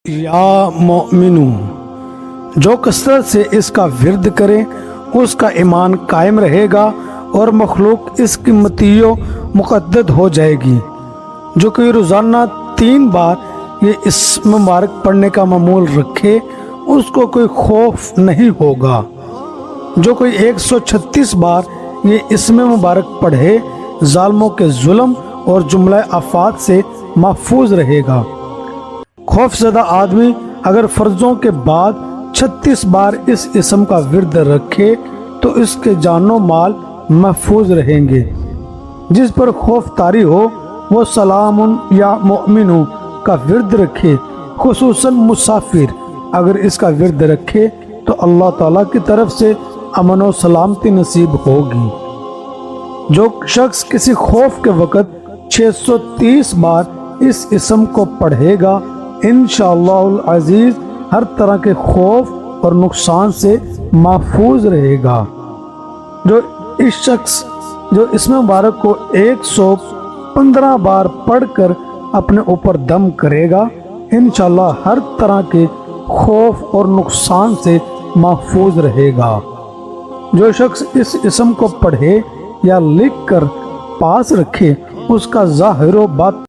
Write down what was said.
یا مومنو، جو کثرت سے اس کا ورد کرے اس کا ایمان قائم رہے گا اور مخلوق اس کی مطیع مقدد ہو جائے گی۔ جو کوئی روزانہ 3 بار یہ اسم مبارک پڑھنے کا معمول رکھے اس کو کوئی خوف نہیں ہوگا۔ جو کوئی 136 بار یہ اسم مبارک پڑھے ظالموں کے ظلم اور جملہ آفات سے محفوظ رہے گا۔ خوف زدہ آدمی اگر فرضوں کے بعد 36 بار اس اسم کا ورد رکھے تو اس کے جان و مال محفوظ رہیں گے۔ جس پر خوف طاری ہو وہ سلام یا مومنو کا ورد رکھے، خصوصاً مسافر اگر اس کا ورد رکھے تو اللہ تعالیٰ کی طرف سے امن و سلامتی نصیب ہوگی۔ جو شخص کسی خوف کے وقت 630 بار اس اسم کو پڑھے گا انشاءاللہ العزیز ہر طرح کے خوف اور نقصان سے محفوظ رہے گا۔ جو اسم مبارک کو 115 بار پڑھ کر اپنے اوپر دم کرے گا انشاءاللہ ہر طرح کے خوف اور نقصان سے محفوظ رہے گا۔ جو شخص اس اسم کو پڑھے یا لکھ کر پاس رکھے اس کا ظاہر و باطن